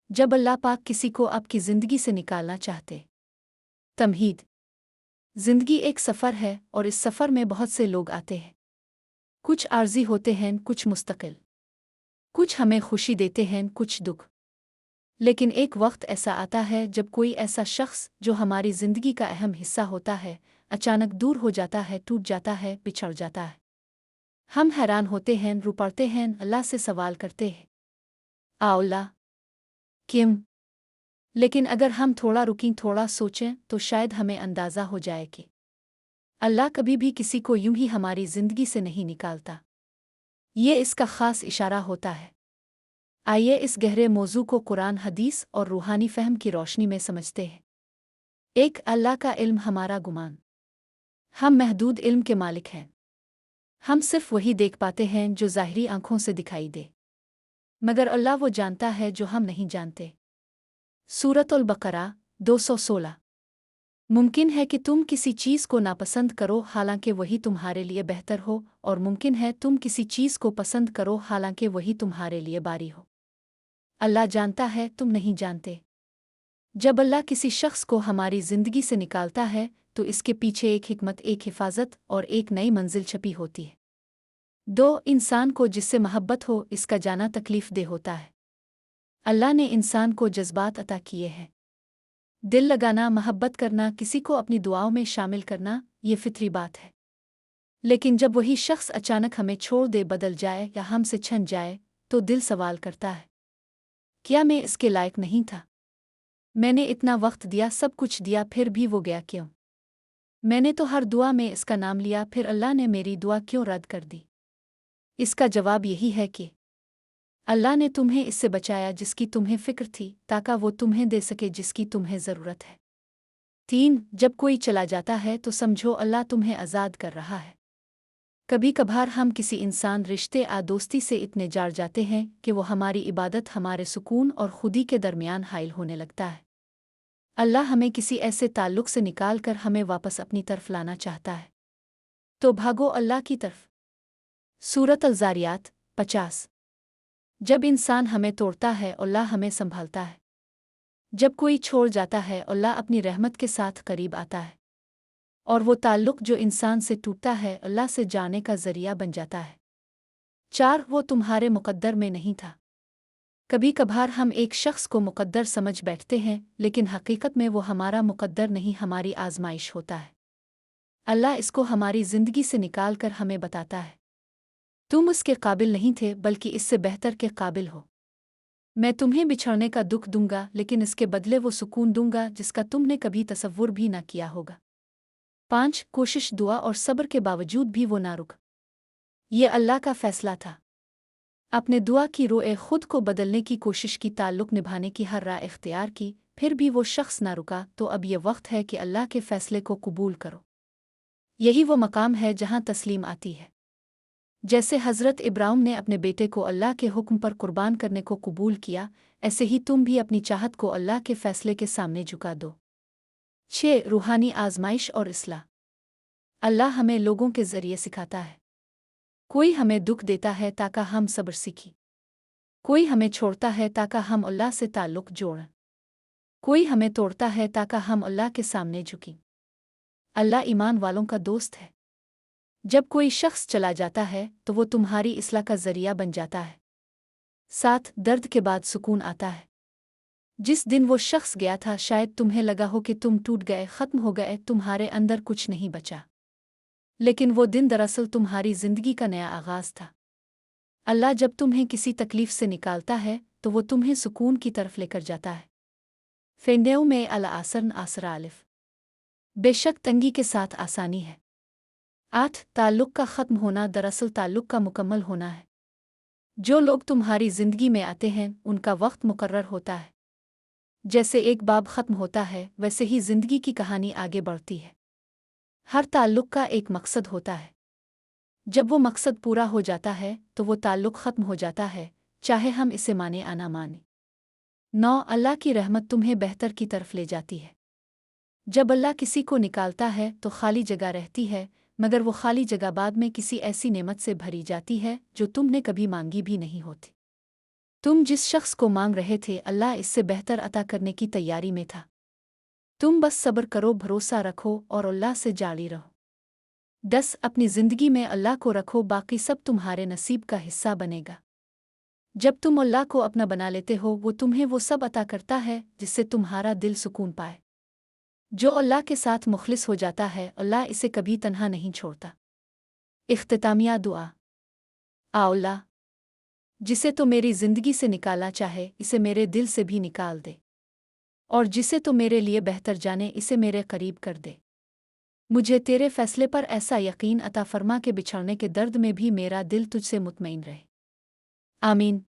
जब अल्लाह पाक किसी को आपकी ज़िंदगी से निकालना चाहते। तमहीद। ज़िंदगी एक सफ़र है और इस सफ़र में बहुत से लोग आते हैं। कुछ आर्जी होते हैं, कुछ मुस्तकिल। कुछ हमें खुशी देते हैं, कुछ दुख। लेकिन एक वक्त ऐसा आता है जब कोई ऐसा शख्स जो हमारी ज़िंदगी का अहम हिस्सा होता है अचानक दूर हो जाता है, टूट जाता है, पिछड़ जाता है। हम हैरान होते हैं, रो पड़ते हैं, अल्लाह से सवाल करते हैं, आ अल्लाह क्यों? लेकिन अगर हम थोड़ा रुकें, थोड़ा सोचें तो शायद हमें अंदाज़ा हो जाए कि अल्लाह कभी भी किसी को यूं ही हमारी ज़िंदगी से नहीं निकालता। ये इसका ख़ास इशारा होता है। आइए इस गहरे मौजू को कुरान, हदीस और रूहानी फ़हम की रोशनी में समझते हैं। एक, अल्लाह का इल्म, हमारा गुमान। हम महदूद इल्म के मालिक हैं। हम सिर्फ वही देख पाते हैं जो ज़ाहिरी आंखों से दिखाई दे, मगर अल्लाह वो जानता है जो हम नहीं जानते। सूरत अल बकरा 216। मुमकिन है कि तुम किसी चीज़ को नापसंद करो हालांकि वही तुम्हारे लिए बेहतर हो, और मुमकिन है तुम किसी चीज़ को पसंद करो हालांकि वही तुम्हारे लिए बारी हो। अल्लाह जानता है, तुम नहीं जानते। जब अल्लाह किसी शख्स को हमारी ज़िंदगी से निकालता है तो इसके पीछे एक हिकमत, एक हिफाजत और एक नई मंजिल छपी होती है। दो, इंसान को जिससे मोहब्बत हो इसका जाना तकलीफ दे होता है। अल्लाह ने इंसान को जज्बात अता किए हैं। दिल लगाना, मोहब्बत करना, किसी को अपनी दुआओं में शामिल करना, ये फितरी बात है। लेकिन जब वही शख्स अचानक हमें छोड़ दे, बदल जाए या हमसे छिन जाए तो दिल सवाल करता है, क्या मैं इसके लायक नहीं था? मैंने इतना वक्त दिया, सब कुछ दिया, फिर भी वो गया क्यों? मैंने तो हर दुआ में इसका नाम लिया, फिर अल्लाह ने मेरी दुआ क्यों रद्द कर दी? इसका जवाब यही है कि अल्लाह ने तुम्हें इससे बचाया जिसकी तुम्हें फ़िक्र थी, ताकि वो तुम्हें दे सके जिसकी तुम्हें ज़रूरत है। 3, जब कोई चला जाता है तो समझो अल्लाह तुम्हें आज़ाद कर रहा है। कभी कभार हम किसी इंसान, रिश्ते या दोस्ती से इतने जार जाते हैं कि वो हमारी इबादत, हमारे सुकून और खुदी के दरमियान हाइल होने लगता है। अल्लाह हमें किसी ऐसे ताल्लुक़ से निकाल कर हमें वापस अपनी तरफ लाना चाहता है। तो भागो अल्लाह की तरफ। सूरत अल-ज़ारियात 50। जब इंसान हमें तोड़ता है अल्लाह हमें संभालता है। जब कोई छोड़ जाता है अल्लाह अपनी रहमत के साथ करीब आता है, और वो ताल्लुक़ जो इंसान से टूटता है अल्लाह से जाने का ज़रिया बन जाता है। 4, वो तुम्हारे मुक़द्दर में नहीं था। कभी कभार हम एक शख्स को मुक़द्दर समझ बैठते हैं, लेकिन हकीकत में वो हमारा मुक़द्दर नहीं, हमारी आज़माइश होता है। अल्लाह इसको हमारी ज़िंदगी से निकाल कर हमें बताता है, तुम उसके काबिल नहीं थे बल्कि इससे बेहतर के काबिल हो। मैं तुम्हें बिछड़ने का दुख दूंगा, लेकिन इसके बदले वो सुकून दूंगा जिसका तुमने कभी तसव्वुर भी न किया होगा। 5, कोशिश, दुआ और सब्र के बावजूद भी वो ना रुक। ये अल्लाह का फैसला था। अपने दुआ की रोए खुद को बदलने की कोशिश की, ताल्लुक़ निभाने की हर राह इख्तियार की, फिर भी वो शख्स ना रुका। तो अब ये वक्त है कि अल्लाह के फैसले को कबूल करो। यही वो मकाम है जहाँ तस्लीम आती है। जैसे हज़रत इब्राहिम ने अपने बेटे को अल्लाह के हुक्म पर कुर्बान करने को कबूल किया, ऐसे ही तुम भी अपनी चाहत को अल्लाह के फैसले के सामने झुका दो। 6, रूहानी आज़माइश और इस्लाह। अल्लाह हमें लोगों के ज़रिए सिखाता है। कोई हमें दुख देता है ताकि हम सब्र सीखें। कोई हमें छोड़ता है ताकि हम अल्लाह से ताल्लुक़ जोड़ें। कोई हमें तोड़ता है ताकि हम अल्लाह के सामने झुकें। अल्लाह ईमान वालों का दोस्त है। जब कोई शख्स चला जाता है तो वो तुम्हारी इस्लाह का ज़रिया बन जाता है। 7, दर्द के बाद सुकून आता है। जिस दिन वो शख्स गया था शायद तुम्हें लगा हो कि तुम टूट गए, ख़त्म हो गए, तुम्हारे अंदर कुछ नहीं बचा। लेकिन वो दिन दरअसल तुम्हारी ज़िंदगी का नया आगाज़ था। अल्लाह जब तुम्हें किसी तकलीफ़ से निकालता है तो वो तुम्हें सुकून की तरफ लेकर जाता है। फेंडेव में अल आसरन आसरा अलिफ। बेशक तंगी के साथ आसानी है। 8, ताल्लुक़ का ख़त्म होना दरअसल ताल्लुक़ का मुकम्मल होना है। जो लोग तुम्हारी ज़िंदगी में आते हैं उनका वक्त मुकर्रर होता है। जैसे एक बाब ख़त्म होता है वैसे ही ज़िंदगी की कहानी आगे बढ़ती है। हर ताल्लुक़ का एक मकसद होता है। जब वो मकसद पूरा हो जाता है तो वो ताल्लुक़ ख़त्म हो जाता है, चाहे हम इसे माने या ना माने। 9, अल्लाह की रहमत तुम्हें बेहतर की तरफ ले जाती है। जब अल्लाह किसी को निकालता है तो खाली जगह रहती है, मगर वो खाली जगह बाद में किसी ऐसी नेमत से भरी जाती है जो तुमने कभी मांगी भी नहीं होती। तुम जिस शख्स को मांग रहे थे अल्लाह इससे बेहतर अता करने की तैयारी में था। तुम बस सब्र करो, भरोसा रखो और अल्लाह से जारी रहो। 10 अपनी ज़िंदगी में अल्लाह को रखो, बाकी सब तुम्हारे नसीब का हिस्सा बनेगा। जब तुम अल्लाह को अपना बना लेते हो वो तुम्हें वो सब अता करता है जिससे तुम्हारा दिल सुकून पाए। जो अल्लाह के साथ मुखलिस हो जाता है अल्लाह इसे कभी तन्हा नहीं छोड़ता। इख्तितामिया दुआ। आ अल्लाह, जिसे तो मेरी ज़िंदगी से निकालना चाहे इसे मेरे दिल से भी निकाल दे, और जिसे तो मेरे लिए बेहतर जाने इसे मेरे करीब कर दे। मुझे तेरे फैसले पर ऐसा यकीन अता फरमा के बिछड़ने के दर्द में भी मेरा दिल तुझसे मुतमईन रहे। आमीन।